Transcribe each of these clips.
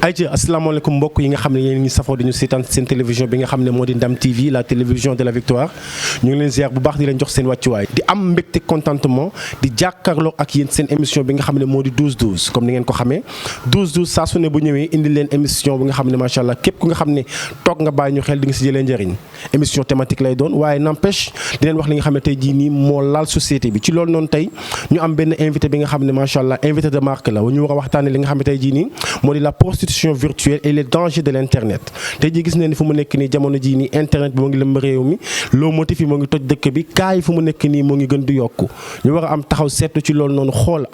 ayca asalaamaaleykum mbokk yi nga xam ne yéen ngi safoo dañu seetaan seen télévision bi nga xam ne moo di Ndam TV la télévision de la victoire ñu ngi leen ziar bu baax di leen jox seen wàccuwaay di am mbégte contentement di jàkkaarloo ak yéen seen émission bi nga xam ne moo di 12-12 comme ni ngeen ko xamee 12-12 saa su ne bu ñëwee indi leen émission bi nga xam ne macha allah képp ku nga xam ne toog nga bàyyi ñu xel di nga si jëlee njëriñ émission thématique lay doon waaye n'empêche di leen wax li nga xam ne tey jii nii moo laal société bi ci loolu noonu tey ñu am benn invité bi nga xam ne macha allah invité de marque la ñu war a waxtaanee li nga xam ne tey jii nii moo di la prostitution virtuelle et les dangers de l'internet tey jii gis nañ ni fu mu nekk nii jamono jii nii internet bi moo ngi lëmb réew mi loo motif yi moo ngi toj dëkk bi kaay fu mu nekk nii moo ngi gën di yokku ñu war a am taxaw seetlu ci loolu noonu xool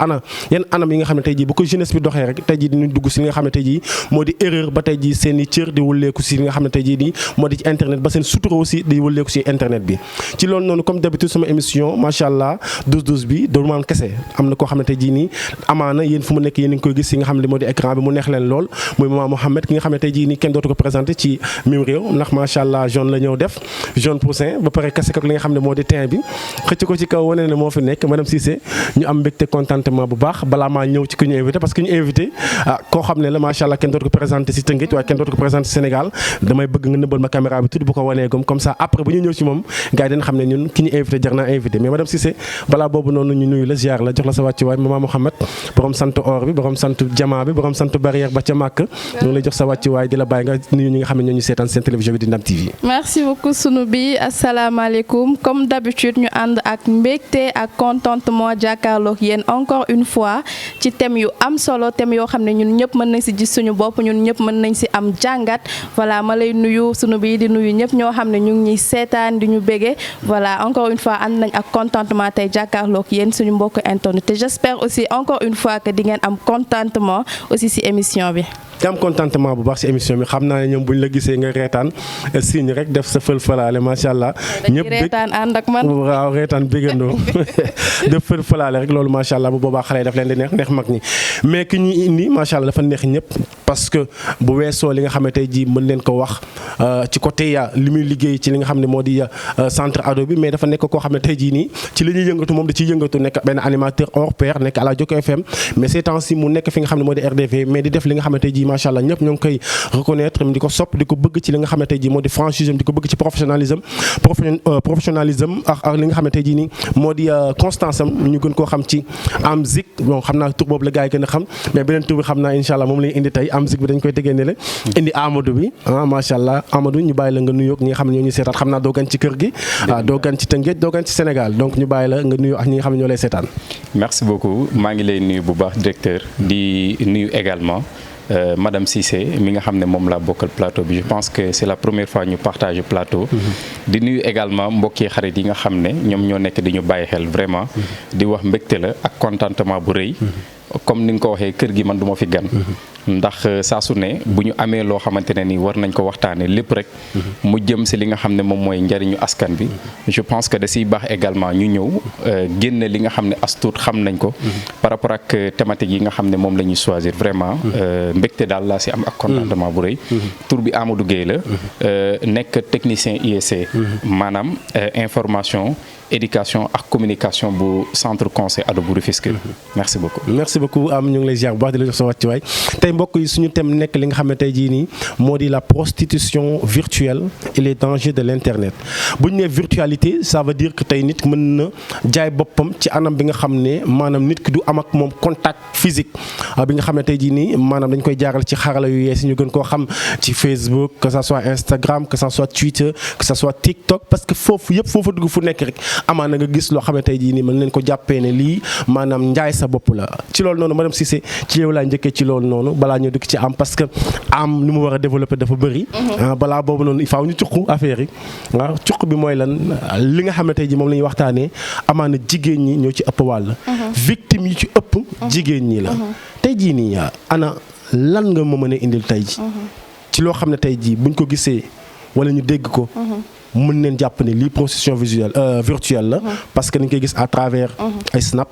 yan anam yi nga xam ne tey jii bu ko jeunesse bi doxee rek tey jii dinañ dugg si li nga xam ne tey jii moo di erreur ba tey jii seen i cër di wulleeku si li nga xam ne tey jii nii moo di ci internet ba seen sutura aussi di wulleeku si internet bi ci loolu noonu comme d'habitude sama émission macha allah 12-12 bi doolu maan kese am na koo xam ne tey jii nii amaana yéen fu mu nekk yéen a ngi koy gis si nga xam ne moo di écran bi mu neex leen lool muy maman Mohamed ki nga xam ne tey jii nii kenn dootu ko présenté ci mim réew ndax macha allah jaune la ñëw def jaune poussin ba pare kase ko li nga xam ne moo di teint bi xëcc ko ci kaw wane ne moo fi nekk madame Cissé ñu am mbégte contentement bu baax balaa maa ñëw ci ku ñu invité parce que ñu invité koo xam ne la macha allah kenn dootu ko présenté si Tëngéej waaye kenn dootu ko présenté Sénégal damay bëgg nga nëbbal ma caméra bi tuuti bu ko wanee comme ça après bu ñu ñëw ci moom gars yi dañ xam ne ñun ki ñu invité jar naa invité mais madame Cissé balaa boobu noonu ñu nuyu la ziar la jox la sa wàccuwaay maman Mohamed borom sant or bi borom sant jamaa bi borom sant barrière ba ca màkk ñu ngi lay jox sa wàccuwaay di la bàyyi nga nuyu ñi nga xam ne ñoo ñu seetaan seen télévision bi di Ndam TV. merci beaucoup sunu bi asalaamaaleykum comme d'habitude ñu ànd ak mbégte ak contentement jàkkaarloog yéen encore une fois ci thème yu am solo thème yoo xam ne ñun ñëpp mën nañ si gis suñu bopp ñun ñëpp mën nañ si am jàngat voilà ma lay nuyu sunu bi di nuyu ñëpp ñoo xam ne ñu ngi ñuy seetaan di ñu bége voilà encore une fois ànd nañ ak contentement tey jàkkaarloog yéen suñu mbokk internet te j'espère aussi encore une fois que di ngeen am contentement aussi si émission bi. te am contentement bu baax si émission bi xam naa ne ñoom bu ñu la gisee nga reetaan signe rek def sa fël-fëlaale macha allah. ñëpp reetaan ànd ak man waaw reetaan bégandoo def fël-fëlaale rek loolu macha allah bu boobaa xale yi daf leen di neex mag ñi mais ki ñuy indi macha allah dafa neex ñëpp parce que bu weesoo li nga xam ne tey jii mën leen ko wax ci côté ya li muy liggéey ci li nga xam ne moo di centre ado bi mais dafa nekk koo xam ne tey jii nii ci li ñuy yëngatu moom da ciy yëngatu nekk benn animateur hors pair nekk à la Joko FM mais ces temps-ci mu nekk fi nga xam ne moo di RDV mais di def li nga xam ne tey jii macha allah ñëpp ñoo ngi koy reconnaître di ko sopp di ko bëgg ci li nga xam ne tey jii moo di franchise di ko bëgg ci professionnalisme ak li nga xam ne tey jii nii moo di constance am ñu gën koo xam ci Amzik bon xam naa tur boobu la gars yi gën a xam mais beneen tur bi xam naa incha allah moom la ñu indi tey Amzik bi dañ koy tegee ne la indi Amadou bi macha allah Amadou ñu bàyyi la nga nuyoo ak ñi nga xam ne ñoo ñu seetaan xam naa doo gan ci kër gi doo gan ci Tëngéej doo gan ci Sénégal donc ñu bàyyi la nga nuyoo ak ñi nga xam ne ñoo lay seetaan. merci beaucoup maa ngi lay nuyu bu baax directeur di nuyu également Madame Cissé mi nga xam ne moom laa bokkal plateau bi je pense que c'est la première fois ñu partage plateau di nuyu également mbokki xarit yi nga xam ne ñoom ñoo nekk di ñu bàyyi xel vraiment di wax mbégte la ak contentement bu rëy comme ni nga ko waxee kër gi man du ma fi gan ndax saa su ne bu ñu amee loo xamante ne ni war nañ ko waxtaane lépp rek mu jëm si li nga xam ne moom mooy njariñu askan bi je pense que da siy baax également ñu ñëw génne li nga xam ne as tuut xam nañ ko par rapport ak thématique yi nga xam ne moom la ñuy choisir vraiment mbégte daal laa si am ak contentement bu rëy tur bi Amadou Gueye la nekk technicien IEC maanaam information éducation ak communication bu centre conseil ado bu Rufisque merci beaucoup. merci beaucoup am ñu ngi lay ziar bu baax di la jox sa wàccuwaay tey mbokk yi suñu thème nekk li nga xam ne tey jii nii moo di la prostitution virtuelle et les dangers de l'internet bu ñu nee virtualité ça veut dire que tey nit mën na jaay boppam ci anam bi nga xam ne maanaam nit ki du am ak moom contact physique bi nga xam ne tey jii nii maanaam dañ koy jaaral ci xarala yu yees ñu gën koo xam ci Facebook que ça soit Instagram que ça soit Twitter que ça soit TikTok parce que foofu yëpp foofu dugg fu nekk rek. amaana nga gis loo xam ne tey jii nii mën leen ko jàppee ne lii maanaam njaay sa bopp la ci loolu noonu madame Cissé ci yow laa njëkkee ci loolu noonu balaa ñoo dëkk ci am parce que am li mu war a développer dafa bëri balaa boobu noonu il faut ñu cuq affaire yi waaw cuq bi mooy lan li nga xam ne tey jii moom la ñuy waxtaanee amaana jigéen ñi ñoo ci ëpp wàll victime yi ci ëpp jigéen ñi la tey jii nii ana lan nga ma mën a indil tey ji ci loo xam ne tey jii buñ ko gisee wala ñu dégg ko mën leen jàpp ne lii prostitution virtuelle la parce que dañ koy gis à travers ay snap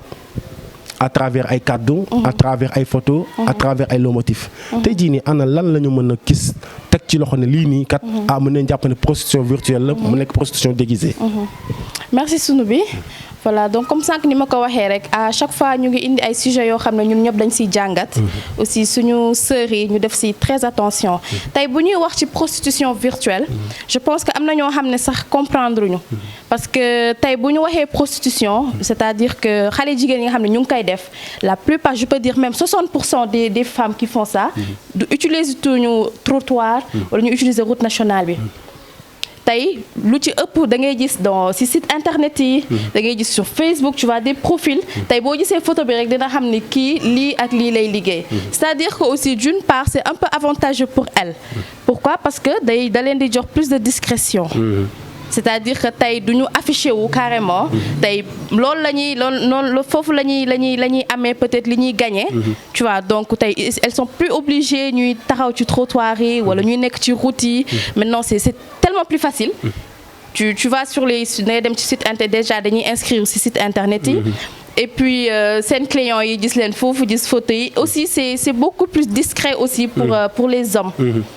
à travers ay kàddu à travers ay photos à travers ay lomotifs tey jii nii ana lan la ñu mën a gis teg ci loxo ne lii nii kat mën leen jàpp ne prostitution virtuelle la mu nekk prostitution déguisée. merci sunu bi voilà donc comme sànq ni ma ko waxee rek à chaque fois ñu ngi indi ay sujets yoo xam ne ñun ñëpp dañ siy jàngat. aussi suñu sœurs yi ñu def si très attention. tey bu ñuy wax ci prostitution virtuelle. je pense que am na ñoo xam ne sax comprendre ñu. parce que tey bu ñu waxee prostitution c'est-à-dire que xale jigéen yi nga xam ne ñu ngi koy def la plupart je peux dire même 60% des femmes qui font ça. du utiliser tuñu trottoir. wala ñu utiliser route nationale bi. tey lu ci ëpp da ngay gis dans ci site internet yi. da ngay gis sur Facebook tu vois des profils. tey boo gisee photo bi rek dina xam ni kii lii ak lii lay liggéey. c'est-à-dire que aussi d'une part c'est un peu avantageux pour elle. pourquoi parce que da leen di jox plus de discrétion. c'est-à-dire que tey du ñu affiché wu carrément. tey loolu la ñuy loolu foofu la ñuy amee peut-être li ñuy gagné. tu vois donc tey elles sont plus obligées ñuy taxaw ci trottoir yi wala ñuy nekk ci route yi. maintenant c'est tellement plus facile. tu vas sur les ngay dem ci site internet déjà dañuy inscrire ci site internet yi. et puis seen clients yi gis leen foofu gis photo yi aussi c'est beaucoup plus discret aussi pour les hommes.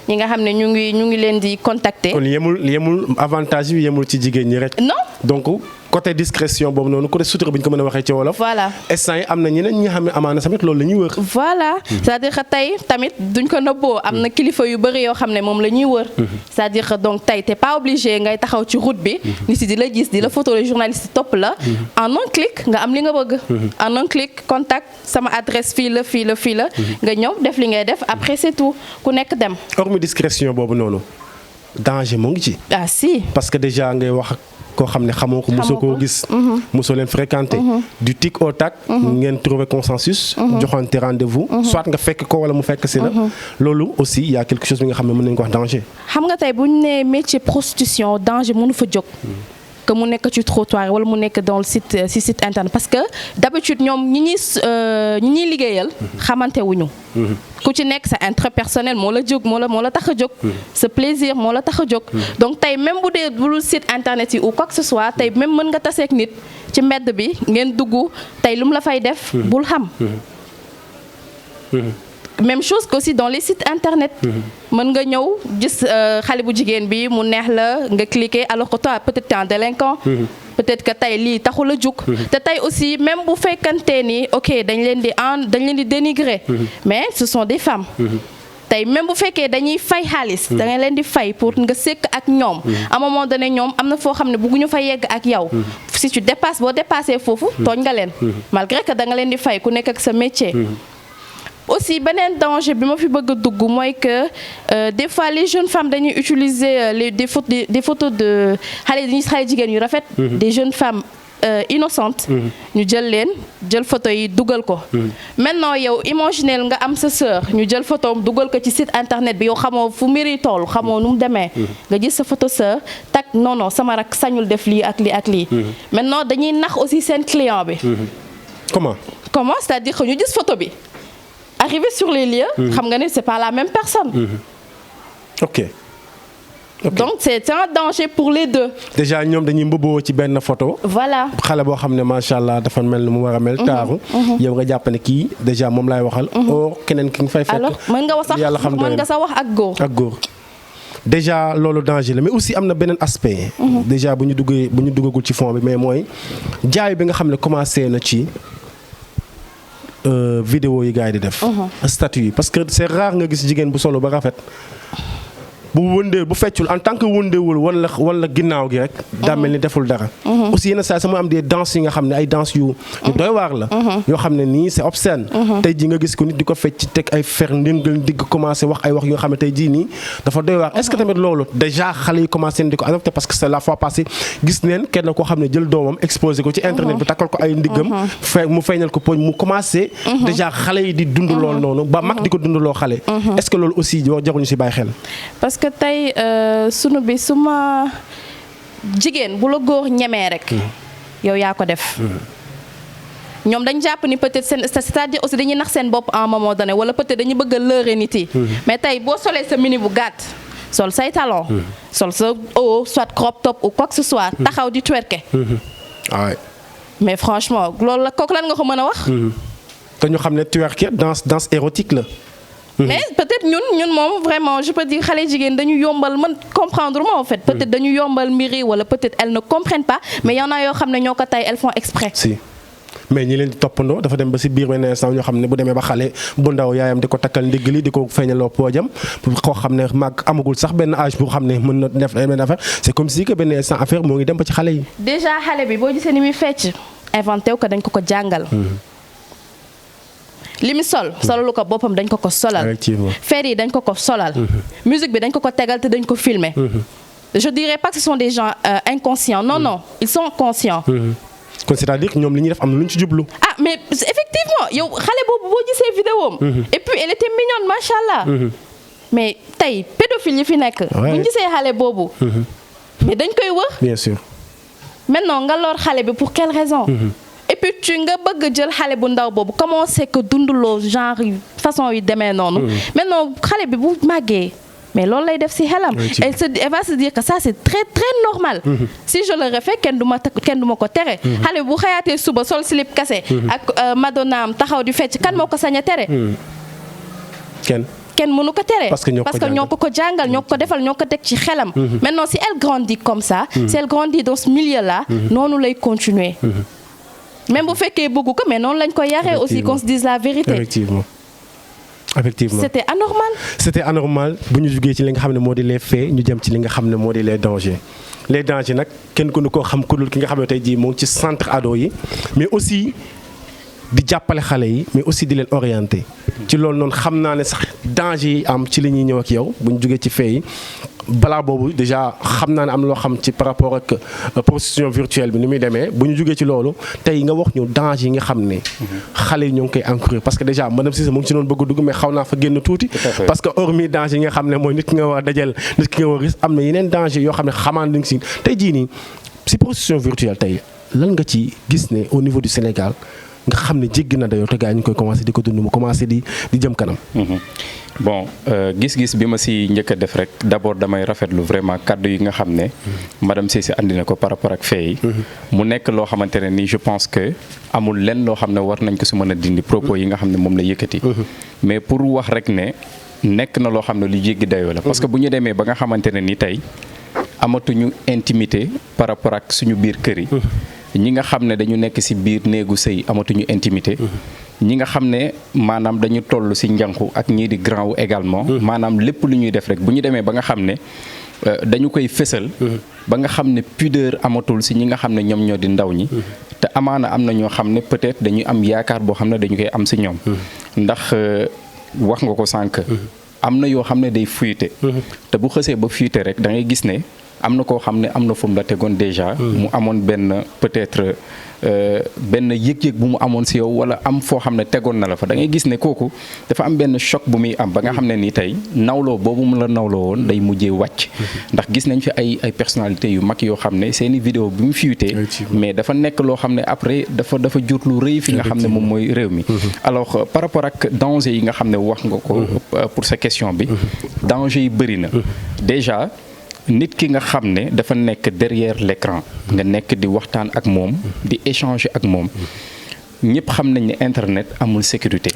ñi nga xam ne ñu ngi leen di contacter. kon yemul avantage bi yemul ci jigéen ñi rek. non donc côté discrétion boobu noonu côté sutura bi ñu ko mën a waxee ci wolof. voilà instant yi am na ñeneen ñi nga xam ne amaana tamit loolu la ñuy wër. voilà c'est-à-dire que tey tamit duñ ko nëbboo am na kilifa yu bëri yoo xam ne moom la ñuy wër. c'est-à-dire que donc tey t'es pas obligé ngay taxaw ci route bi. nit yi di la gis di la photo les journalistes topp la. en un clic nga am li nga bëgg. en un clic contact sama adresse fii la. nga ñëw def li ngay def après c'est tout ku nekk dem. hormis discrétion boobu noonu danger mu ngi ci. ah si parce que déjà ngay wax koo xam ne xamoo ko mosoo koo gis. mosoo leen fréquenter. du tic au tac. ngeen trouver consensus. joxante rendez-vous. soit nga fekk ko wala mu fekk si la. loolu aussi y a quelque chose bi nga xam ne mën nañu ko wax danger. xam nga tey bu ñu nee métier prostitution danger mënu fa jóg. que mu nekk ci trottoir wala mu nekk dans le site internet parce que d'habitude ñoom ñi ñuy liggéeyal xamante wuñu ku ci nekk sa intérêt personnel moo la jóg moo la tax a jóg sa plaisir moo la tax a jóg donc tey même bu dee bul site internet yi ou quoi que ce soit tey même mën nga taseek nit ci mbedd bi ngeen dugg tey lu mu la fay def bul xam même chose qu'aussi dans les sites internet mën nga ñëw gis xale bu jigéen bi mu neex la nga cliquer alors que toi peut-être t'es un délinquant peut-être que tey lii taxul a jug te tey aussi même bu fekkante ni ok dañ leen di dénigrer mais ce sont des femmes tey même bu fekkee dañuy fay xaalis da nga leen di fay pour nga sekk ak ñoom à un moment donné ñoom am na foo xam ne bëgguñu fa yegg ak yow si tu dépasses boo dépassé foofu tooñ nga leen malgré que da nga leen di fay ku nekk ak sa métier aussi beneen danger bi ma fi bëgg a dugg mooy que des fois les jeunes femmes dañuy utiliser des photos de xale jigéen yu rafet des jeunes femmes innocentes ñu jël photo yi dugal ko maintenant yow imagineel nga am sa sœur ñu jël photo dugal ko ci site internet bi yow xamoo fu mbiri toll xamoo nu mu demee nga gis sa photo sœur tak non sama rak sañul def lii ak lii ak lii maintenant dañuy nax aussi seen client bi comment c'est-à-dire que ñu gis photo bi arrivé sur les lieux xam nga ne c'est pas la même personne ok donc c'est un danger pour les deux déjà ñoom dañuy mbëboo ci benn photo voilà xale boo xam ne macha allah dafa mel ni mu war a mel taaru yow nga jàpp ne kii déjà moom laay waxal or keneen ki nga fay fekk alors mën nga sa wax ak góor déjà loolu danger la mais aussi am na beneen aspect déjà bu ñu duggagul ci fond bi mais mooy jaay bi nga xam ne commencé na ci vidéo yi gars yi di def statut yi parce que c'est rare nga gis jigéen bu solo ba rafet bu feccul en tant que wëndeewul wala ginnaaw gi rek daa mel ni deful dara aussi yenn saa sama am des danses yi nga xam ne ay danses yu doy waar la yoo xam ne nii c'est obscène tey jii nga gis ko nit di ko fecc teg ay fer ndëngal digg commencé wax ay wax yoo xam ne tey jii nii dafa doy waar est-ce que tamit loolu déjà xale yi commencé di ko adopté parce que c'est la fois passée gis neen kenn koo xam ne jël doomam exposé ko ci internet bi takkal ko ay ndiggam mu feeñal ko poñ mu commencé déjà xale yi di dund loolu noonu ba mag di ko dund loo xale est-ce que loolu aussi jaruñu si bàyyi xel que tey sunu bi suma jigéen bu la góor ñemee rek yow yaa ko def ñoom dañ jàpp ni peut-être c'est-à-dire aussi dañuy nax seen bopp à un moment donné wala peut-être dañuy bëgg a leurrer nit yi mais tey boo solee sa mini bu gàtt sol say talon sol sa haut soit crop top ou quoi que ce soit taxaw di twerke mais franchement loolu la kooku lan nga ko mën a wax te ñu xam ne twerke danse érotique la mais peut-être ñun moom vraiment je peux dire xale jigéen dañu yombal man comprendre moi en fait peut-être dañu yombal mbiri wala peut-être elles ne comprennent pas mais y en a yoo xam ne ñoo ko tay elles font exprès. si mais ñi leen di toppandoo dafa dem ba si biir benn instant ñoo xam ne bu demee ba xale bu ndaw yaayam di ko takkal ndigg li di ko feeñaloo poojam pour koo xam ne mag amagul sax benn âge bu xam ne mën na def benn affaire c'est comme si que benn instant affaire moo ngi dem ba ci xale yi. déjà xale bi boo gisee ni muy fecc inventé wu ko dañ ko jàngal. li mu solalu ko boppam dañ ko solal. effectivement fer yi dañ ko solal. musique bi dañ ko tegal te dañ ko filmer. je dirais pas que ce sont des gens inconscients non ils sont conscients. kon c'est-à-dire que ñoom li ñuy def am na lu ñu ci jublu. ah mais effectivement yow xale boobu boo gisee vidéo et puis elle était mignonne macha allah. mais tey pédophile yi fi nekk. bu ñu gisee xale boobu. mais dañ koy wër. bien sûr. maintenant nga lor xale bi pour quelle raison. et puis tu nga bëgg jël xale bu ndaw boobu comment c'est que dunduloo genre façon yu demee noonu. maintenant xale bi bu màggee. mais loolu lay def ci xelam. elle va se dire que ça c'est très très normal. si je le refais kenn du ma ko tere. xale bu xëyaatee suba sol slip kase. ak Madonna am taxaw di fecc kan moo ko sañ a tere. kenn mënu ko tere. parce que ñoo ko jàngal ñoo ko defal ñoo ko teg ci xelam. maintenant si elle grandit comme ça. si elle grandit dans ce milieu là. noonu lay continuer. même bu fekkee bëggu ko mais noonu lañ ko yaree aussi qu'on se dise la vérité. effectivement. C'était anormal bu ñu jugee ci li nga xam ne moo di les faits ñu jëm ci li nga xam ne moo di les dangers nag kenn ku nu koo xam ku dul ki nga xam ne tey jii moo ngi ci centre ado yi mais aussi di jàppale xale yi mais aussi di leen orienter ci loolu noonu xam naa ne sax danger yi am ci li ñuy ñëw ak yow bu ñu jugee ci faits yi balaa boobu déjà xam naa ne am loo xam ci par rapport ak prostitution virtuelle bi ni muy demee bu ñu jugee ci loolu tey nga wax ñu danger yi nga xam ne xale yi ñoo ngi koy encourir parce que déjà madame Cissé mu ngi ci noonu bëgg a dugg mais xaw naa fa génn tuuti parce que hormis danger yi nga xam ne mooy nit ki nga war a dajal nit ki nga war a gis am na yeneen danger yoo xam ne xamaan nañ si tey jii nii si prostitution virtuelle tey lan nga ci gis ne au niveau du Sénégal nga xam ne jéggi na dayoo te gars yi ñu koy commencé di ko dund mu commencé di jëm kanam. bon gis-gis bi ma si njëkk a def rek d'abord damay rafetlu vraiment kaddu yi nga xam ne madame Cissé andi na ko par rapport ak fee yi mu nekk loo xamante ne ni je pense que amul lenn loo xam ne war nañ ko si mën a dindi propos yi nga xam ne moom la yëkkati. mais pour wax rek ne nekk na loo xam ne lu jéggi dayoo la. parce que bu ñu demee ba nga xamante ne ni tey amatuñu intimité par rapport ak suñu biir kër yi. ñi nga xam ne dañu nekk ci biir néegu sëy amatuñu intimité ñi nga xam ne maanaam dañu toll ci njànku ak ñii di grand wu également maanaam lépp lu ñuy def rek bu ñu demee ba nga xam ne dañu koy fësal ba nga xam ne pudeur amatul ci ñi nga xam ne ñoom ñoo di ndaw ñi te amaana am na ñoo xam ne peut-être dañuy am yaakaar boo xam ne dañu koy am ci ñoom ndax wax nga ko sànq am na yoo xam ne day fuité te bu xësee ba fuité rek da ngay gis ne am na koo xam ne am na fu mu la tegoon déjà mu amoon benn peut-être benn yëg-yëg bu mu amoon ci yow wala am foo xam ne tegoon na la fa da ngay gis ne kooku dafa am benn choc bu muy am ba nga xam ne nii tey nawloo boobu mu la nawloo woon day mujjee wàcc ndax gis nañ fi ay personnalités yu mag yoo xam ne seeni vidéo bi mu fuité mais dafa nekk loo xam ne après dafa jur lu rëy fi nga xam ne moom mooy réew mi alors par rapport ak danger yi nga xam ne wax nga ko pour sa question bi danger yi bëri na déjà nit ki nga xam ne dafa nekk derrière l'écran nga nekk di waxtaan ak moom di échanger ak moom ñëpp xam nañ ne internet amul sécurité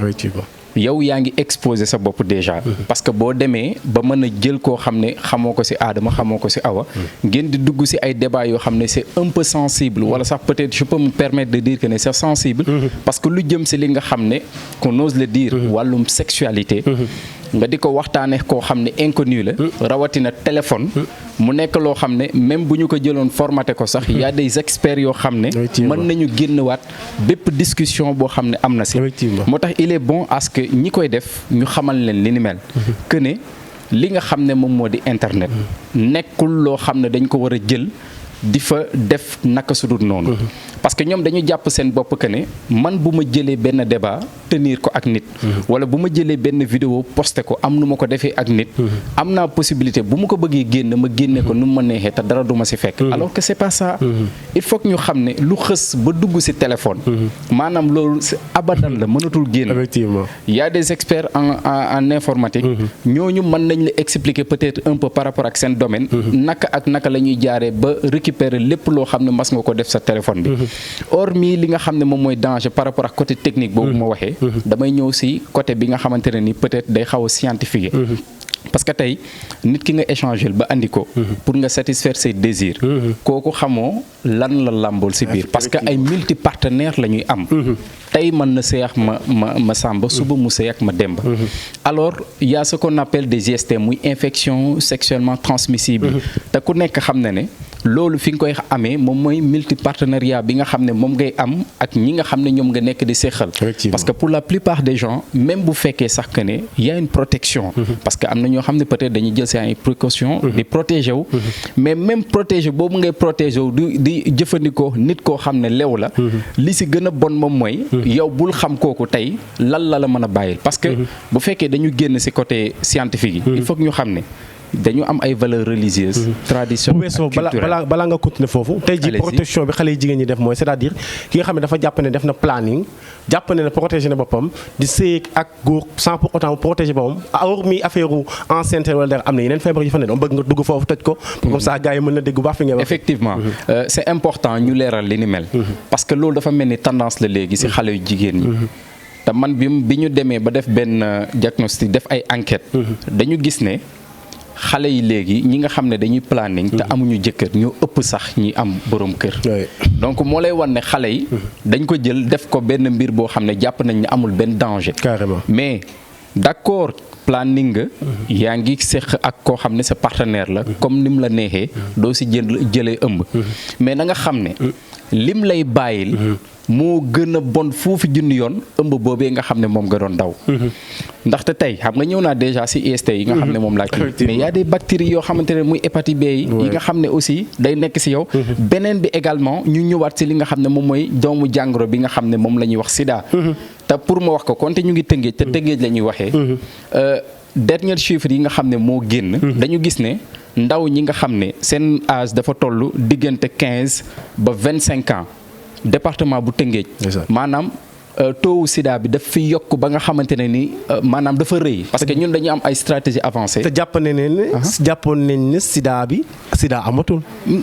yow yaa ngi exposé sa bopp déjà parce que boo demee ba mën a jël koo xam ne xamoo ko ci Adama xamoo ko ci Awa ngeen di dugg ci ay débat yoo xam ne c'est un peu sensible wala sax peut-être je peux me permettre de dire que ne c'est sensible parce que lu jëm ci li nga xam ne qu'on ose le dire wàllum sexualité nga di ko waxtaanee koo xam ne inconnu la rawatina téléphone mu nekk loo xam ne même bu ñu ko jëloon formaté ko sax y a des experts yoo xam ne mën nañu génnewaat bépp discussion boo xam ne am na ci moo tax il est bon à ce que ñi koy def ñu xamal leen li ni mel que ne li nga xam ne moom moo di internet nekkul loo xam ne dañ ko war a jël di fa def naka sudut noonu parce que ñoom dañu jàpp seen bopp que ne man bu ma jëlee benn débat tenir ko ak nit wala bu ma jëlee benn vidéo posté ko am nu ma ko defee ak nit am naa possibilité bu ma ko bëggee génn ma génne ko nu mu ma neexee te dara du ma ci fekk alors que c'est pas ça il faut que ñu xam ne lu xës ba dugg ci téléphone maanaam loolu abadan la mënatul génn effectivement y a des experts en informatique ñooñu mën nañ la expliquer peut-être un peu par rapport ak seen domaine naka ak naka la ñuy jaaree ba récupérer lépp loo xam ne mas nga ko def sa téléphone bi. hormis li nga xam ne moom mooy danger par rapport ak côté technique boobu ma waxee. damay ñëw si côté bi nga xamante ne ni peut-être day xaw a scientifique. parce que tey nit ki nga échanger ba andi ko. pour nga satisfaire ses désirs. kooku xamoo lan la làmbool si biir. parce que ay multi partenaires la ñuy am. tey mën na seex ma Samba suba mu seex ma Demba. alors il y a ce qu'on appelle des IST muy infection sexuellement transmissible. te ku nekk xam na ne loolu fi nga koy amee moom mooy multipartenariat bi nga xam ne moom ngay am ak ñi nga xam ne ñoom nga nekk di seexal. parce que pour la plupart des gens même bu fekkee sax que ne y a une protection. parce que am na ñoo xam ne peut-être dañuy jël seen ay précautions. di protéger wu. mais même protéger boobu ngay protéger wu di jëfandikoo nit koo xam ne lew la. li si gën a bon moom mooy. yow bul xam kooku tey lan la mën a bàyyil parce que bu fekkee dañu génn si côté scientifique yi. il faut que ñu xam ne. dañu am ay valeurs religieuses. traditionnelles ak culturelles balaa nga continuer foofu. tey ji protection bi xale yi jigéen ñi def mooy c'est-à-dire ki nga xam ne dafa jàpp ne def na planning jàpp ne protéger na boppam di sëy ak góor sans pour autant protéger boppam hormis affaire enceinte wala dara am na yeneen feebar yi fa ne dama bëgg nga dugg foofu tëj ko. comme ça gars yi mën na dégg bu baax fi nga wax. effectivement c'est important ñu leeral li ni mel. parce que loolu dafa mel ni tendance la léegi si xale yu jigéen ñi. te man bi ñu demee ba def benn diagnostic def ay enquêtes. dañu gis ne. xale yi léegi ñi nga xam ne dañuy planning te amuñu jëkkër ñoo ëpp sax ñi am borom kër. donc moo lay wan ne xale yi. dañ ko jël def ko benn mbir boo xam ne jàpp nañ ne amul benn danger. carrément mais d'accord planning nga. yaa ngi seq ak koo xam ne sa partenaire la. comme ni mu la neexee. doo si jëlee ëmb. mais na nga xam ne. lim lay bàyyil. moo gën a bon foofu junni yoon ëmb boobee nga xam ne moom nga doon daw. ndaxte tey xam nga ñëw naa déjà ci IST yi nga xam ne moom laa kii mais y a des bactéries yoo xamante ne muy hépatite B yi nga xam ne aussi day nekk ci yow. beneen bi également ñu ñëwaat ci li nga xam ne moom mooy doomu jàngoro bi nga xam ne moom la ñuy wax sida. te pour ma wax ko konte ñu ngi tëngéej te tëngéej la ñuy waxee. dernier chiffre yi nga xam ne moo génn. dañu gis ne ndaw ñi nga xam ne seen âge dafa toll diggante 15 ba 25 ans. département bu Tëngéej maanaam taux sida bi daf fi yokk ba nga xamante ne ni maanaam dafa rëy parce que ñun dañu am ay stratégie avancée. te jàppoon nañ ne sida amatul.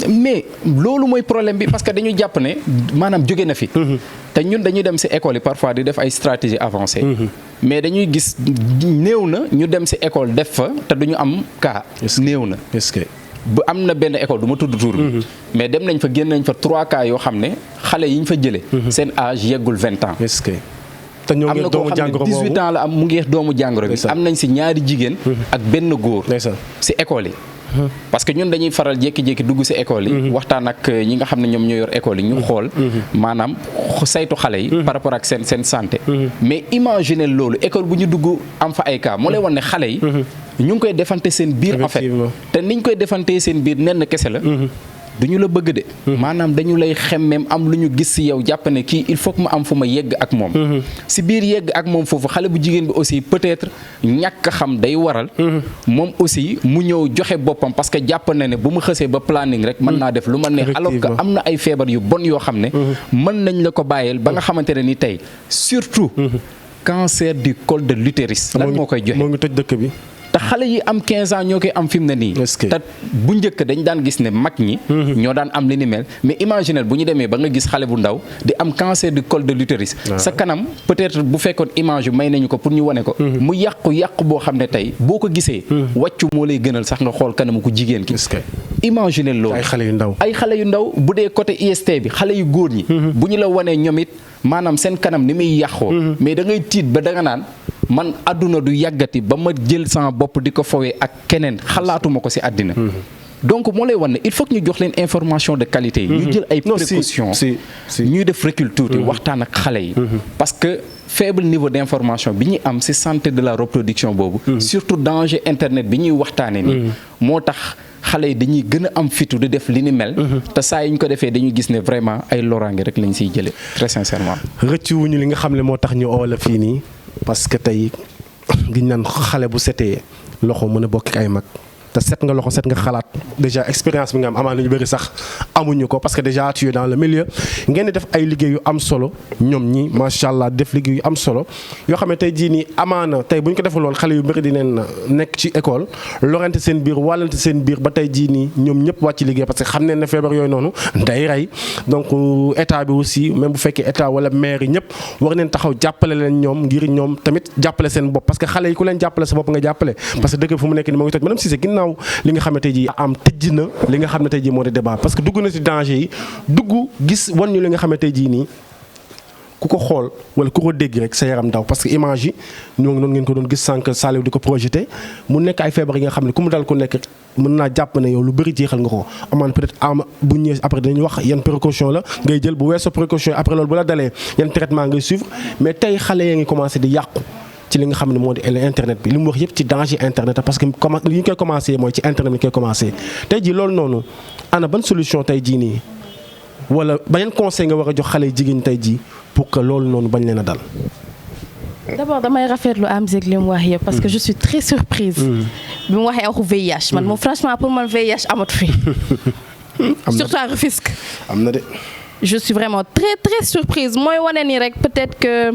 mais loolu mooy problème bi parce que dañu jàpp ne maanaam jóge na fi. te ñun dañuy dem ci école yi parfois di def ay stratégie avancée. mais dañuy gis néew na ñu dem ci école def fa te duñu am cas. néew na. bu am na benn école du ma tudd tur bi. mais dem nañ fa génn nañ fa 3 cas yoo xam ne xale yi ñu fa jëlee. seen âge yeggul 20 ans. est-ce que te ñoo ngi doomu jàngoro boobu am na koo xam ne 18 ans la am mu ngi doomu jàngoro bi. am nañ ci ñaari jigéen. ak benn góor. ci école yi. parce que ñun dañuy faral jékki-jékki dugg ci école yi. waxtaan ak ñi nga xam ne ñoom ñoo yor école yi ñu xool. maanaam saytu xale yi. par rapport ak seen santé. mais imaginer loolu école bu ñu dugg am fa ay cas moo lay wan ne xale yi. ñu ngi koy defante seen biir en fait te niñ koy defantee seen biir nenn kese la. duñu la bëgg de. maanaam dañu lay xemmeem am lu ñu gis ci yow jàpp ne kii il faut que ma am fu ma yegg ak moom. ci biir yegg ak moom foofu xale bu jigéen bi aussi peut-être ñàkk xam day waral. moom aussi mu ñëw joxe boppam parce que jàpp na ne bu ma xësee ba planning rek mën naa def lu ma neex. alors que am na ay feebar yu bon yoo xam ne. mën nañ la ko bàyyeel ba nga xamante ne ni tey surtout. cancer du col de l'utérus. lan moo koy joxe moo ngi toj dëkk bi. te xale yi am 15 ans ñoo koy am fi mu ne nii. te bu njëkk dañ daan gis ne mag ñi. ñoo daan am li ni mel mais imaginez bu ñu demee ba nga gis xale bu ndaw di am cancer du col de l'utérus. sa kanam peut-être bu fekkoon image yu may nañu ko pour ñu wane ko. mu yàqu boo xam ne tey boo ko gisee. wàccu moo lay gënal sax nga xool kanamu ko jigéen ki. imaginez loolu. ay xale yu ndaw bu dee côté IST bi xale yu góor ñi. bu ñu la wanee ñoom it maanaam seen kanam ni muy yàqoo. mais da ngay tiit ba da nga naan. man àdduna du yàggati ba ma jël sama bopp di ko fowee ak keneen xalaatuma ko ci àddina. donc moo lay wan ne il faut que ñu jox leen information de qualité yi. ñu jël ay précautions ñuy def recul tuuti waxtaan ak xale yi. parce que faible niveau d'information bi ñuy am ci santé de la reproduction boobu. surtout danger internet bi ñuy waxtaanee nii. moo tax xale yi dañuy gën a am fitu di def li ni mel. te saa yi ñu ko defee dañuy gis ne vraiment ay loraange rek lañ ciy jëlee très sincèrement. rëccu wuñu li nga xam ne moo tax ñu oo la fii nii. parce que tey giñ naan xale bu setee loxo mën a bokk ay mag te set nga loxo set nga xalaat déjà expérience bi nga am amaana ñu bëri sax amuñu ko parce que déjà tu es dans le milieu ngeen di def ay liggéey yu am solo ñoom ñi macha allah def liggéey yu am solo yoo xam ne tey jii nii amaana tey bu ñu ko defal lool xale yu bëri dinañ nekk ci école lorante seen biir wàllante seen biir ba tey jii nii ñoom ñëpp wàcc liggéey parce que xam nañ ne feebar yooyu noonu day rey donc état bi aussi même bu fekkee état wala maire yi ñëpp war neen taxaw jàppale leen ñoom ngir ñoom tamit jàppale seen bopp parce que xale yi ku leen jàppale sa bopp nga jàppale parce que dëgg fu mu nekk ni moo ngi toj madame Cissé ginnaaw li nga xam ne tey jii am tëj na li nga xam ne tey jii moo di débat parce que dugg na ci danger yi dugg gis wan ñu li nga xam ne tey jii nii ku ko xool wala ku ko dégg rek sa yaram daw parce que image yi ñoo ngi noonu ngeen ko doon gis sànq Saliou di ko projeté mu nekk ay feebar yi nga xam ne ku mu dal ku nekk mën naa jàpp ne yow lu bëri jeexal nga ko amaan peut-être bu ñëwee après dañuy wax yan précaution la ngay jël bu weesoo précaution yi après loolu bu la dalee yan traitement ngay suivre mais tey xale yaa ngi commencé di yàqu ci li nga xam ne moo di internet bi li mu wax yëpp ci danger internet parce que li ñu koy commencé mooy ci internet bi ñu koy commencé tey jii loolu noonu ana ban solution tey jii nii wala ba yan conseil nga war a jox xale jigéen tey jii pour que loolu noonu bañ leen a dal. D'abord damay rafetlu Amzig li mu wax yëpp parce que je suis très surprise. bi mu waxee waxu VIH. man moom franchement pour man VIH amatu fi. surtout à Rufisque. am na de. je suis vraiment très très surprise mooy wane ni rek peut-être que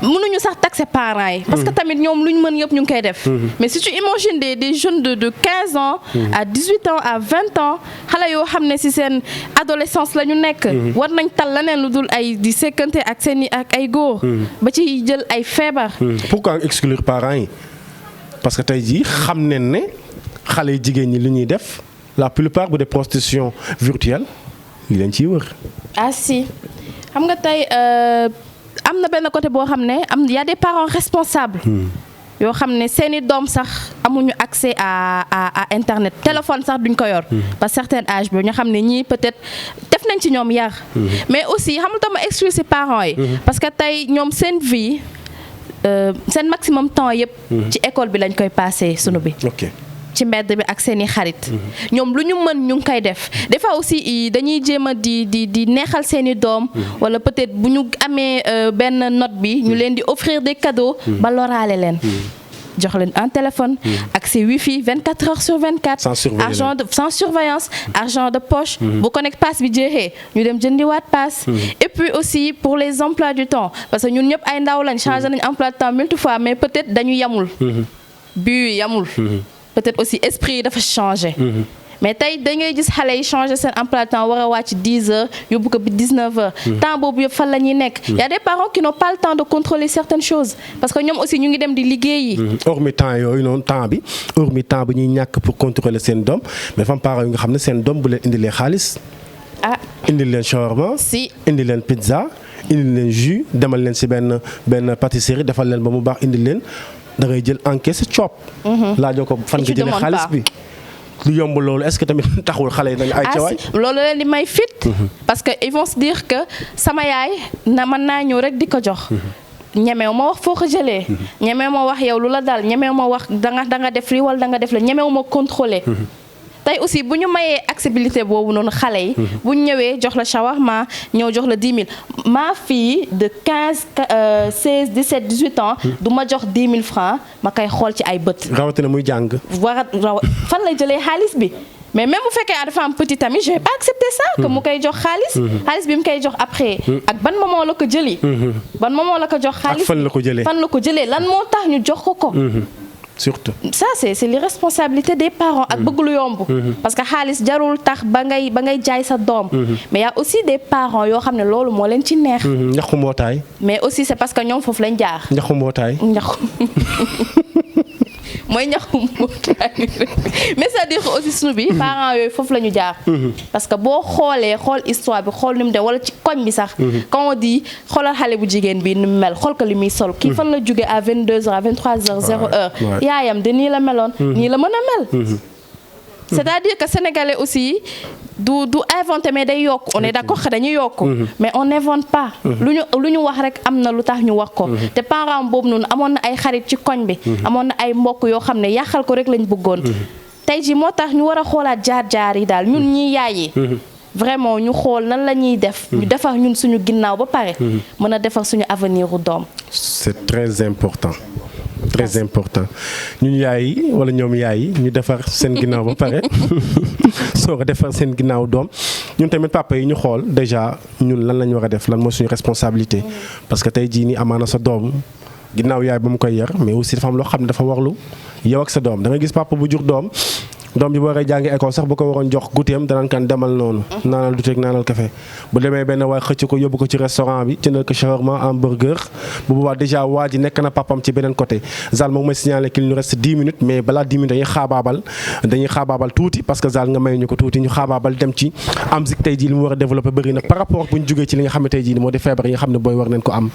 mënuñu sax taxer parents yi. parce que tamit ñoom lu ñu mën yëpp ñu ngi koy def. mais si tu imagines des jeunes de 15 ans. à 18 ans à 20 ans xale yoo xam ne si seen adolescence la ñu nekk. war nañ tal leneen lu dul ay di sekkante ak seen ak ay góor. ba ci jël ay feebar. pourquoi exclure parents yi parce que tey jii xam nañ ne xale yi jigéen ñi li ñuy def la plupart bu des prostitution virtuelle li leen ciy wër. ah si xam nga tey. am na benn côté boo xam ne y a des parents responsables yoo xam ne seeni doom sax amuñu accès à internet téléphone sax duñ ko yor ba certain âge bi ñu xam ne ñii peut-être def nañ ci ñoom yar mais aussi xam nga dama exclure ci parents yi parce que tey ñoom seen vie seen maximum temps yëpp ci école bi lañ koy passé sunu bi ci mbedd bi ak seeni xarit ñoom lu ñu mën ñu ngi koy def des fois aussi dañuy jéem a di neexal seeni doom wala peut-être bu ñu amee benn note bi ñu leen di offrir des cadeaux ba loraale leen jox leen un téléphone accès wifi 24 heures sur 24 sans surveillance argent de poche bu connect pass bi jeexee ñu dem jëndiwaat pass et puis aussi pour les emplois du temps parce que ñun ñëpp ay ndaw lañ changé nañ emploi du temps multi fois mais peut-être dañu yamul bu yamul peut-être aussi esprit yi dafa changé mais tey da ngay gis xale yi changé seen emploi de temps war a wàcc 10 heures yóbbu ko bi 19 heures temps boobu yëpp fan la ñuy nekk y a des parents qui n'ont pas le temps de contrôler certaines choses parce que ñoom aussi ñu ngi dem di liggéeyi hormis temps yooyu noonu temps bi hormis temps bi ñuy ñàkk pour contrôler seen doom mais fam parents yi nga xam ne seen doom bu leen indilee xaalis indil leen shawarma indil leen pizza indil leen jus demal leen si benn pâtisserie defal leen ba mu baax indil leen da ngay jël encaisse coop laajoo ko fan nga jëlee xaalis bi lu yomb loolu est-ce que tamit taxul xale yi nañu ay cawaay loolu leen di may fit parce que ils vont se dire que sama yaay na mën naa ñëw rek di ko jox ñemew ma wax foo ko jëlee ñemew ma wax yow lu la dal ñemew ma wax da nga def lii wala da nga def la ñemew ma contrôler tey aussi bu ñu mayee accessibilité boobu noonu xale yi bu ñu ñëwee jox la shawarma ñëw jox la 10 000 ma fille de 15 16 17 18 ans du ma jox 10 000 francs ma koy xool ci ay bët. rawatina muy jàng. fan lay jëlee xaalis bi mais même bu fekkee dafa am petit ami je vais pas accepter ça. que mu koy jox xaalis bi mu koy jox après. ak ban moment la ko jëli. ban moment la ko jox xaalis ak fan la ko jëlee lan moo tax ñu jox ko. surtout ça c'est l'irresponsabilité des parents ak bëgg lu yomb parce que xaalis jarul tax ba ngay jaay sa doom mais y a aussi des parents yoo xam ne loolu moo leen ci neex ñaxu mbootaay mais aussi c'est parce que ñoom foofu lañ jaar ñaxu mbootaay mooy ñaxu mbootaay mais c'est-à-dire que aussi sunu bi parents yooyu foofu la ñu jaar parce que boo xoolee xool histoire bi xool ni mu de wala ci koñ bi sax quand on dit xoolal xale bu jigéen bi ni mu mel xool ko li muy sol kii fan la jóge à 22 heures à 23 heures 0 heure yaayam de nii la meloon nii la mën a mel c'est-à-dire que sénégalais aussi du inventé mais day yokk on est d'accord que dañuy yokk mais on n'invente pas lu ñu wax rek am na lu tax ñu wax ko te parent boobu noonu amoon na ay xarit ci koñ bi amoon na ay mbokk yoo xam ne yàqal ko rek lañ bëggoon tey ji moo tax ñu war a xoolaat jaar-jaar yi daal ñun ñi yaay yi vraiment ñu xool nan la ñuy def ñu defar ñun suñu ginnaaw ba pare mën a defar suñu avenir u doom c'est très important très important ñun yaay yi wala ñoom yaay yi ñu defar seen ginnaaw ba pare soo ko defar seen ginnaaw doom ñun tamit papa yi ñu xool déjà ñun lan la ñu war a def lan mooy suñu responsabilité parce que tey jii nii amaana sa doom ginnaaw yaay ba mu koy yar mais aussi dafa am loo xam ne dafa warlu yow ak sa doom da nga gis papa bu jur doom bi bu waree jàngi école sax bu ko waroon jox goûteem danaan kan demal noonu naanal duteeg naanal café bu demee benn waay xëcc ko yóbbu ko ci restaurant bi jëndal ko shawarma hamburger bu boobaa déjà waa ji nekk na papam ci beneen côté Zal moom may signaler qu'il nous reste 10 minutes mais balaa 10 minutes dañuy xaabaabal tuuti parce que Zal nga may ñu ko tuuti ñu xaabaabal dem ci am zik tey jii li mu war a développer bëri na par rapport bu ñu jógee ci li nga xam ne tey jii moo di feebar yi nga xam ne booy war nañ ko am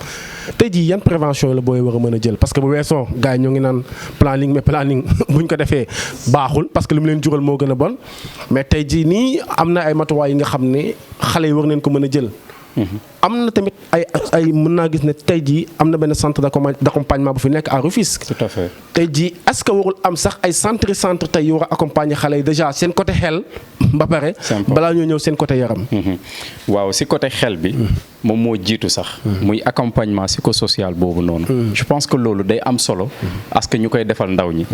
tey jii yan prévention la booy war a mën a jël parce que bu weesoo gars yi ñoo ngi naan planning mais planning buñ ko defee baaxul parce que leen jural moo gën a bon mais tey jii nii am na ay matuwaay yi nga xam ne xale yi war nañ ko mën a jël. am na tamit ay mën naa gis ne tey jii am na benn centre d'accompagnement bu fi nekk à Rufisque. Tout à fait. tey jii est-ce que warul am sax ay centre tey yu war a accompagner xale yi déjà seen côté xel ba pare. balaa ñoo ñëw seen côté yaram. waaw si côté xel bi. moom moo jiitu sax. muy accompagnement psychosocial boobu noonu. je pense que loolu day am solo. parce que ñu koy defal ndaw ñi.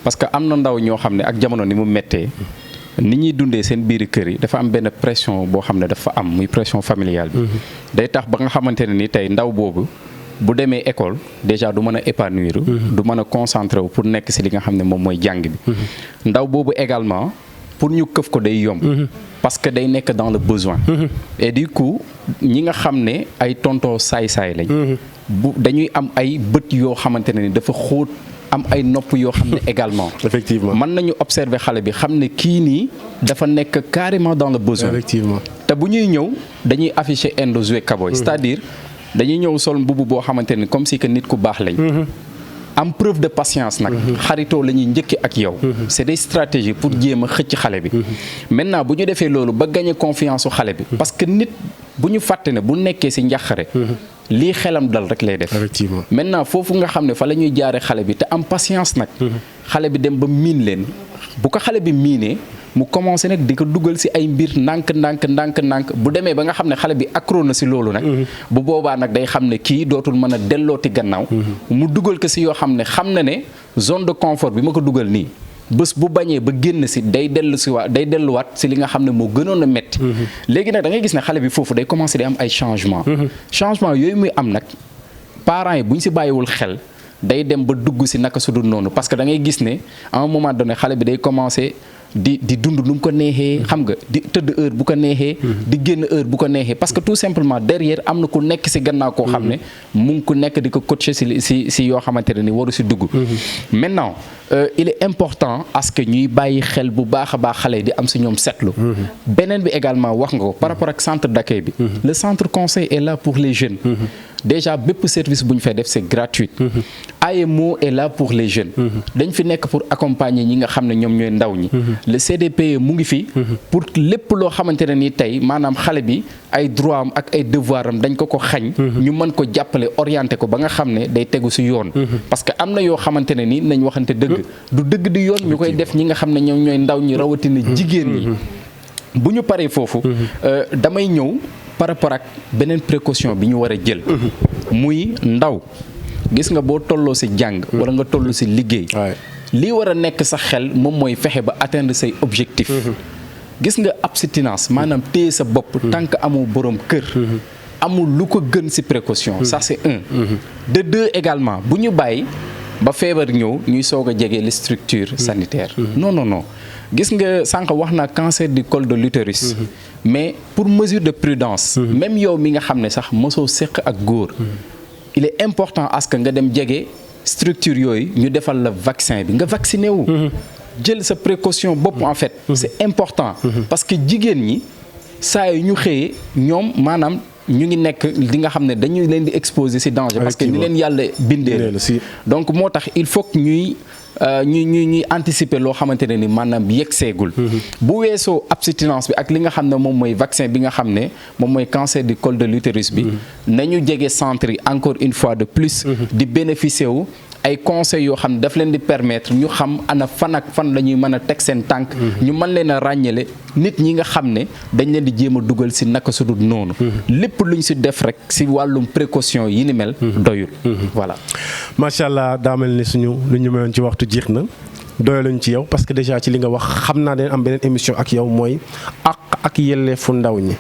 parce que am na ndaw ñoo xam ne ak jamono ni mu méttee. ni ñuy dundee seen biir kër yi dafa am benn pression boo xam ne dafa am muy pression familiale bi. day tax ba nga xamante ne ni tey ndaw boobu bu demee école déjà du mën a épanouir. du mën a concentrer wu pour nekk si li nga xam ne moom mooy jàng bi. ndaw boobu également pour ñu këf ko day yomb. parce que day nekk dans le besoin. et du coup ñi nga xam ne ay tontoo saay-saay lañ. dañuy am ay bët yoo xamante ne ni dafa xóot. am ay nopp yoo xam ne également. effectivement mën nañu observer xale bi xam ne kii nii dafa nekk carrément dans le besoin. effectivement te bu ñuy ñëw dañuy afficher indo jouer cowboy c'est-à-dire dañuy ñëw sol mbubu boo xamante ni comme si que nit ku baax lañ. am preuve de patience nag. xaritoo la ñuy njëkki ak yow. c'est des stratégies pour jéem a xëcc xale bi. maintenant bu ñu defee loolu ba gagner confiance su xale bi. parce que nit bu ñu fàtte ne bu nekkee ci njàqare. lii xelam dal rek lay def. effectivement maintenant foofu nga xam ne fa la ñuy jaare xale bi te am patience nag. xale bi dem ba miin leen bu ko xale bi miinee mu commencé nag di ko dugal ci ay mbir ndànk bu demee ba nga xam ne xale bi accro na ci loolu nag. bu boobaa nag day xam ne kii dootul mën a dellooti gannaaw. mu dugal ko ci yoo xam na ne zone de confort bi ma ko dugal nii. bés bu bañee ba génn si day delluwaat si li nga xam ne moo gënoon a metti léegi nag da ngay gis ne xale bi foofu day commencer di am ay changement yooyu muy am nag parents yi bu ñu si bàyyiwul xel day dem ba dugg si naka su dul noonu parce que da ngay gis ne à un moment donné xale bi day commencer di dund lu mu ko neexee xam nga di tëdd heure bu ko neexee di génn heure bu ko neexee parce que tout simplement derrière am na ku nekk si gannaaw koo xam ne mu ngi ku nekk di ko coacher si yoo xamante ne ni waru si dugg maintenant il est important à ce que ñuy bàyyi xel bu baax a baax xale yi di am si ñoom seetlu beneen bi également wax nga ko par rapport ak centre d'accueil bi le centre conseil est là pour les jeunes déjà bépp service bu ñu fay def c'est gratuit AMO est là pour les jeunes dañ fi nekk pour accompagner ñi nga xam ne ñoom ñooy ndaw ñi le CDPE mu ngi fi pour lépp loo xamante ne ni tey maanaam xale bi ay droit am ak ay devoir am dañ ko xañ ñu mën ko jàppale orienter ko ba nga xam ne day tegu si yoon parce que am na yoo xamante ne ni nañ waxante dëgg du dëgg di yoon ñu koy def ñi nga xam ne ñoom ñooy ndaw ñi rawatina jigéen ñi bu ñu paree foofu damay ñëw par rapport ak beneen précaution bi ñu war a jël muy ndaw gis nga boo tolloo ci jàng wala nga toll ci liggéey lii war a nekk sa xel moom mooy fexe ba atteindre say objectif gis nga abstinence maanaam téye sa bopp tant que amoo boroom kër amul lu ko gën ci précaution ça c'est un de deux également bu ñu bàyyi ba feebar ñëw ñuy soog a jege les structures sanitaires non gis nga sànq wax naa cancer du col de l'utérus mais pour mesure de prudence même yow mi nga xam ne sax mosoo séq ak góor il est important à ce que nga dem jege structure yooyu ñu defal la vaccin bi nga vacciné wu jël sa précaution bopp en fait c'est important parce que jigéen ñi saa yu ñu xëyee ñoom maanaam ñu ngi nekk li nga xam ne dañuy leen di exposer ci danger parce que ni leen yàlla bindee donc moo tax il faut que ñuy anticiper loo xamante ne ni maanaam yeggseegul bu weesoo abstinence bi ak li nga xam ne moom mooy vaccin bi nga xam ne moom mooy cancer du col de l'utérus bi nañu jege centre yi encore une fois de plus di bénéficier wu ay conseils yoo xam ne daf leen di permettre ñu xam ana fan ak fan la ñuy mën a teg seen tànk ñu mën leen a ràññale nit ñi nga xam ne dañ leen di jéem a dugal si naka su dul noonu lépp luñ si def rek si wàllum précaution yi ni mel doyul voilà. macha allah daa mel ni suñu lu ñu mayoon ci waxtu jeex na doyaluñ ci yow parce que déjà ci li nga wax xam naa dañ am beneen émission ak yow mooy àq ak yelleefu ndaw ñi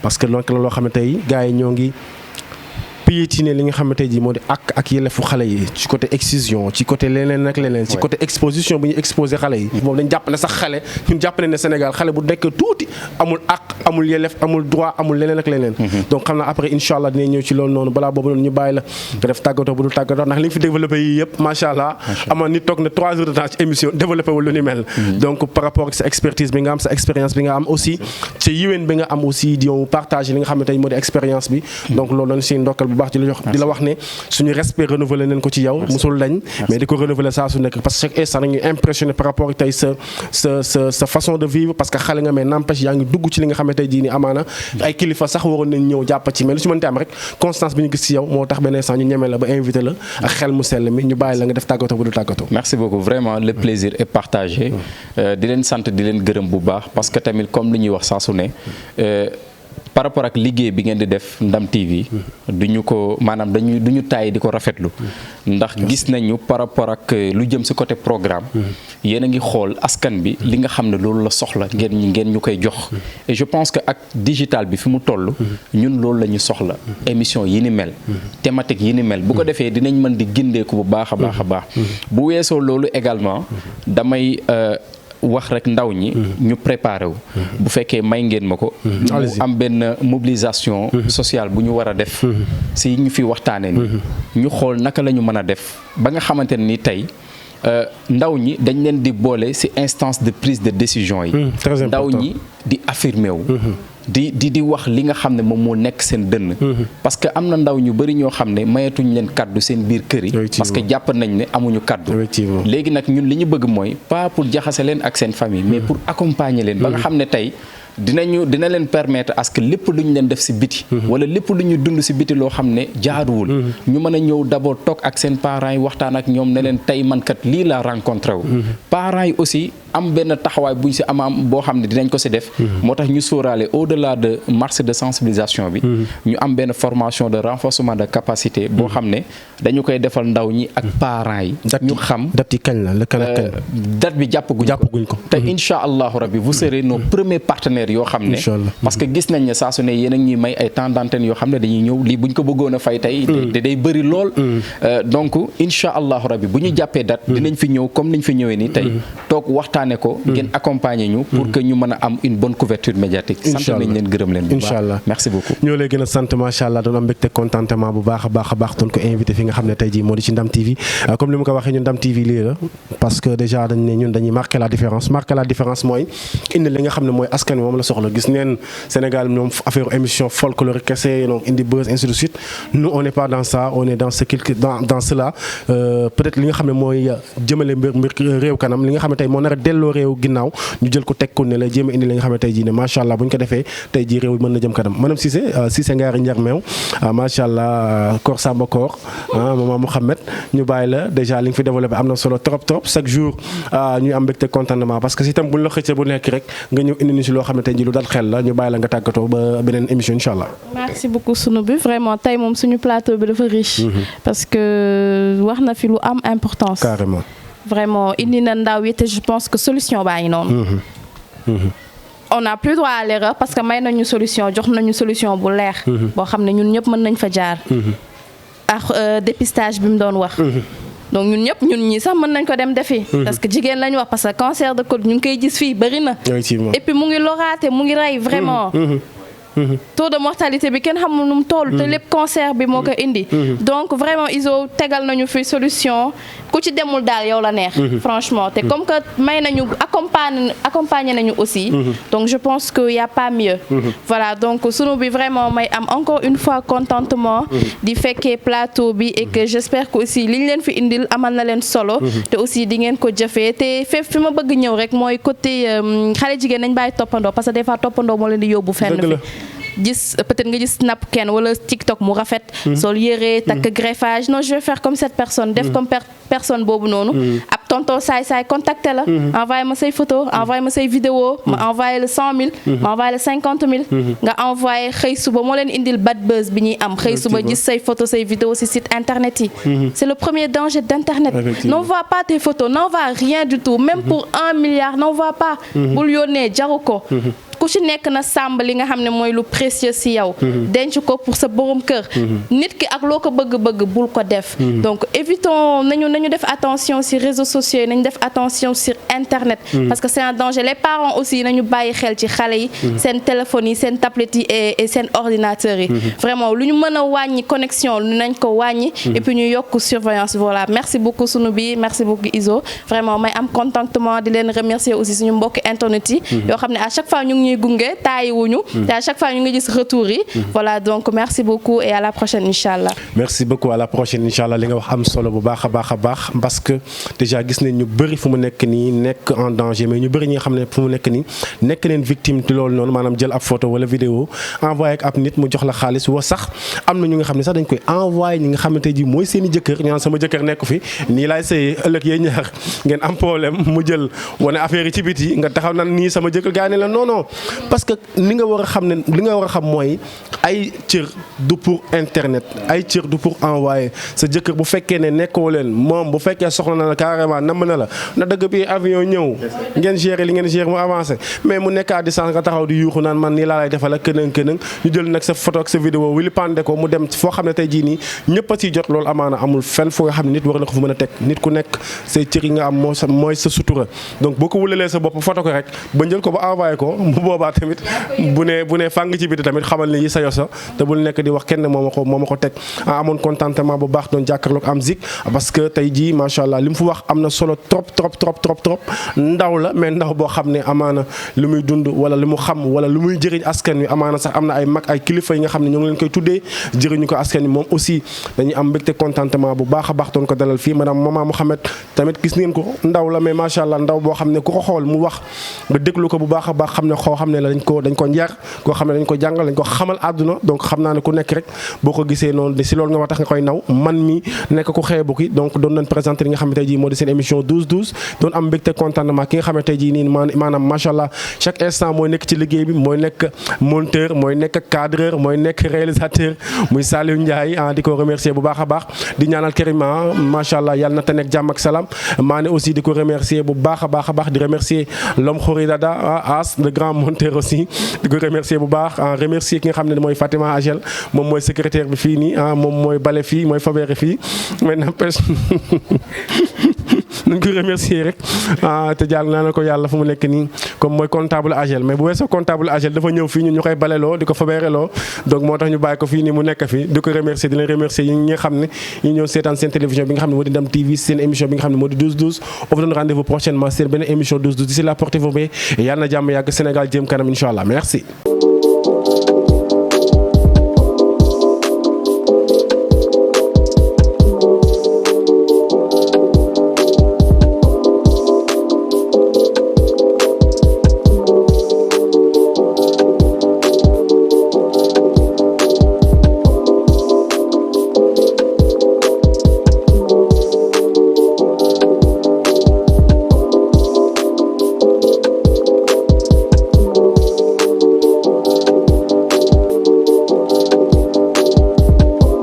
parce que donc la loo xam ne tey gars yi ñoo ngi piétiner li nga xam ne tey jii moo di ak yelleefu xale yi ci côté excision ci côté leneen ak leneen ci côté exposition bu ñu exposé xale yi moom dañ jàpp ne sax xale ñun jàpp ne Sénégal xale bu nekk tuuti amul ak amul yelleef amul droit amul leneen ak leneen donc xam naa après incha allah dinañ ñëw ci loolu noonu balaa boobu noonu ñu bàyyi la nga def tàggatoo bu dul tàggatoo ndax li nga fi développé yi yëpp macha allah amoon nit toog na 3 heures de temps ci émission développé wul lu ni mel donc par rapport ak sa expertise bi nga am sa expérience bi nga am aussi ci yiwén bi nga am aussi di yow partage li nga xam ne tey moo di expérience bi donc loolu lañ si ndokkal bu baax di la wax ne suñu respect renouvelé nañ ko ci yow musul dañ mais di ko renouveler saa su nekk parce que chaque instant dañuy impressionné par rapport ak tey sa façon de vivre parce que xale nga mais n'empêche yaa ngi dugg ci li nga xam ne tey jii ni amaana ay kilifa sax waroon nañ ñëw jàpp ci mais lu si mënti am rek constance bi ñu gis ci yow moo tax benn instant ñu ñemee la ba invité la ak xel mu sell mi ñu bàyyi la nga def tàggatoo bu du tàggatoo. merci beaucoup vraiment le plaisir est partagé di leen sant di leen gërëm bu baax parce que tamit comme li ñuy wax saa su ne par rapport ak liggéey bi ngeen di def Ndam TV duñu ko maanaam duñu tàyyi di ko rafetlu ndax gis nañu par rapport ak lu jëm ci côté programme yéen a ngi xool askan bi li nga xam ne loolu la soxla ngeen ñu koy jox et je pense que ak digital bi fi mu toll ñun loolu la ñu soxla émission yi ni mel thématique yi ni mel bu ko defee dinañ mën di gindeeku bu baax a baax a baax bu weesoo loolu également damay wax rek ndaw ñi ñu préparé wu bu fekkee may ngeen ma ko mu am benn mobilisation sociale bu ñu war a def si ñu fi waxtaane ni ñu xool naka la ñu mën a def ba nga xamante ne ni tey ndaw ñi dañ leen di boole ci instance de prise de décision yi ndaw ñi di affirmer wu di wax li nga xam ne moom moo nekk seen dënn parce que am na ndaw ñu bari ñoo xam ne mayatuñ leen kaddu seen biir kër yi parce que jàpp nañ ne amuñu kaddu léegi nag ñun li ñu bëgg mooy pas pour jaxase leen ak seen famille mais pour accompagner leen ba nga xam ne tey dina leen permettre à ce que lépp lu ñu leen def ci biti wala lépp lu ñu dund ci biti loo xam ne jaaduwul ñu mën a ñëw d'abord toog ak seen parents yi waxtaan ak ñoom ne leen tey man kat lii laa rencontré wu parents yi aussi am benn taxawaay buñ ci am boo xam ne dinañ ko ci def moo tax ñu sóoraale au-delà de marche de sensibilisation bi ñu am benn formation de renforcement de capacité boo xam ne dañu koy defal ndaw ñi ak parents yi ñu xam date yi kañ la kañ date bi jàppaguñ ko te insha allahu rabbi vous serez nos premiers partenaires yoo xam ne parce que gis nañ ne saa su ne yéen a ñuy may ay temps d'antenne yoo xam ne dañuy ñëw lii buñ ko bëggoon a fay tey day bëri lool donc insha allahu rabbi bu ñu jàppee date dinañ fi ñëw comme niñ fi ñëwee nii tey toog waxtaane ko ngeen accompagner ñu pour que ñu mën a am une bonne couverture médiatique sant nañ leen gërëm leen bu baax merci beaucoup ñoo lay gën a sant macha allah doon am mbégte contentement bu baax a baax doon ko invité fi nga xam ne tey jii moo di ci Ndam TV comme ni mu ko waxee ñun Ndam TV lii la parce que déjà dañ ne ñun dañuy marquer la différence mooy indi li nga xam ne mooy askan wi moom la soxla gis neen Sénégal ñoom affaire émission folklorique kese donc indi buzz ainsi de suite nous on n'est pas dans ça on est dans cela peut-être li nga xam ne mooy jëmale mbir réew kanam li nga xam ne tey moo nar a delloo réew ginnaaw ñu jël ko teg ko ne la jéem a indi li nga xam ne tey jii ne macha allah bu ñu ko defee tey jii réew mën na jëm kanam madame Cissé Ngari Ndiar Meew macha allah koor Samba koor maman Mouhamed ñu bàyyi la déjà li nga fi développé am na solo trop chaque jour ñuy am mbégte contentement parce que si tam buñ la xëccee bu nekk rek nga ñëw indi ni si loo xam ne tey jii lu dal xel la ñu bàyyi la nga tàggatoo ba beneen émission incha allah. merci beaucoup sunu bi vraiment tey moom suñu plateau bi dafa riche. parce que wax na fi lu am importance. carrément. vraiment indi na ndaw yi te je pense que solution baa ngi noonu. on n'a plus droit à l'erreur parce que may nañu solution jox nañu solution bu leer. boo xam ne ñun ñëpp mën nañ fa jaar. ak dépistage bi mu doon wax. donc ñun ñii sax mën nañ ko dem defi. parce que jigéen lañu wax parce que cancer de col ñu ngi koy gis fii bëri na. et puis mu ngi loraate mu ngi rey vraiment. taux de mortalité bi kenn xamul nu mu toll te lépp cancer bi moo ko indi. donc vraiment ISO tegal nañu fi solution ku ci demul daal yow la neex. franchement te comme que may nañu accompagner nañu aussi. donc je pense que y a pas mieux. voilà donc sunu bi vraiment may am encore une fois contentement. di fekkee plateau bi et que j'espère que aussi liñ leen fi indil amal na leen solo. te aussi di ngeen ko jëfee te fépp fi ma bëgg ñëw rek mooy côté xale jigéen nañ bàyyi toppandoo parce que des fois toppandoo moo leen di yóbbu fenn fi gis peut-être nga gis snap kenn wala TikTok mu rafet sol yére takk greffage non je vais faire comme cette personne def comme personne boobu noonu ab tonton saay contacté la envoyé ma say photo envoyé ma say vidéo ma envoyé le 100 000 ma envoyé le 50 000 nga envoyé xëy suba moo leen indil bad buzz bi ñuy am xëy suba gis say photo say vidéo ci site internet yi c'est le premier danger d'internet n'envoie pas tes photos n'envoie rien du tout même pour 1 milliard n'envoie pas bul yónnee jaru ko ku ci nekk na sàmb li nga xam ne mooy lu précieux ci yow denc ko pour sa borom kër nit ki ak loo ko bëgg-bëgg bul ko def donc évitons nañu def attention ci réseaux sociaux yi nañu def attention sur internet parce que c'est un danger les parents aussi nañu bàyyi xel ci xale yi seen téléphones yi seen tablettes yi et seen ordinateurs yi vraiment lu ñu mën a wàññi connexion lu nañ ko wàññi et puis ñu yokk surveillance voilà merci beaucoup sunu bi merci beaucoup Izo vraiment may am contentement di leen remercier aussi suñu mbokk internet yi yoo xam ne à chaque fois ñu ñuy gunge taayi wuñu te à chaque fois ñu ngi gis retour yi voilà donc merci beaucoup et à la prochaine inchallah merci beaucoup à la prochaine inchallah li nga wax am solo bu baax a baax parce que déjà gis nañ ñu bëri fu mu nekk nii nekk en danger mais ñu bëri ñi nga xam ne fu mu nekk nii nekk leen victime ci loolu noonu maanaam jël ab photo wala vidéo envoyé ak ab nit mu jox la xaalis wa sax am na ñu nga xam ne sax dañ koy envoyé ñi nga xamante ji mooy seen i jëkkër ñaan sama jëkkër nekk fi nii laay sëyee ëllëg yee ñaar ngeen am problème mu jël wane affaire yi ci biti nga taxaw nan nii sama jëkkër gaa ne la non parce que li nga war a xam mooy ay cër du pour internet ay cër du pour envoyer sa jëkkër bu fekkee ne nekkoo leen moom bu fekkee soxla na la carrément namm na la na dëgg bi avion ñëw ngeen gérer li ngeen gérer mu avancé mais mu nekk à distance nga taxaw di yuuxu naan man nii laa lay defal ak kënëng ñu jël nag sa photo ak sa vidéo wili pande ko mu dem foo xam ne tey jii nii ñëpp a ciy jot loolu amaana amul fenn foo nga xam ne nit war na ko fa mën a teg nit ku nekk say cër yi nga am mooy sa sutura donc boo ko wulalee sa bopp photo ko rek ba jël ko ba envoyé ko bu boobaa tamit bu ne fàng ci biti tamit xamal ni yi sa yosa te bul nekk di wax kenn moo ma ko teg amoon contentement bu baax doon jàkkaarloog am zik parce que tey jii macha allah li mu fi wax am na solo trop ndaw la mais ndaw boo xam ne amaana lu muy dund wala lu mu xam wala lu muy jëriñ askan wi amaana sax am na ay mag ay kilifa yi nga xam ne ñoo ngi leen koy tuddee jëriñu ko askan wi moom aussi dañuy am mbégte contentement bu baax a baax doon ko dalal fii madame Mama Mouhamed tamit gis ngeen ko ndaw la mais macha allah ndaw boo xam ne ku ko xool mu wax nga déglu ko bu baax a baax xam ne xoo xam ne la dañ ko njar koo xam ne dañ ko jàngal dañ ko xamal àdduna donc xam naa ne ku nekk rek boo ko gisee noonu si loolu nga wax tax nga koy naw man mi nekk ku xeebu ki donc doon nañ présenté li nga xam ne tey jii moo di seen émission 12-12 doon am mbégte contentement ki nga xam ne tey jii nii maanaam macha allah chaque instant mooy nekk ci liggéey bi mooy nekk monteur mooy nekk cadreur mooy nekk réalisateur muy Saliou Ndiaye di ko remercier bu baax a baax di ñaanal Karima macha allah yàlla na te nekk jàmm ak salaam maa ne aussi di ko remercier bu baax a baax di remercier l'homme Khoury Dada As le grand monteur aussi di ko remercier bu baax remercier ki nga xam ne mooy Fatima Agel moom mooy secrétaire bi fii nii moom mooy bale fii mooy fabeere fii mais n'empêche nañ ko remercier rek te jàll naa na ko yàlla fu mu nekk nii comme mooy comptable Agel mais bu weesoo comptable Agel dafa ñëw fii ñun ñu koy baleloo di ko fabeereloo donc moo tax ñu bàyyi ko fii nii mu nekk fii di ko remercier di leen remercier yi nga xam ne ñu ñëw seetaan seen télévision bi nga xam ne moo di Ndam TV seen émission bi nga xam ne moo di 12-12 on vous donne rendez-vous prochainement seen beneen émission 12-12 d'ici là portez-vous bien yàlla na jàmm yàgg Sénégal jëm kanam incha allah merci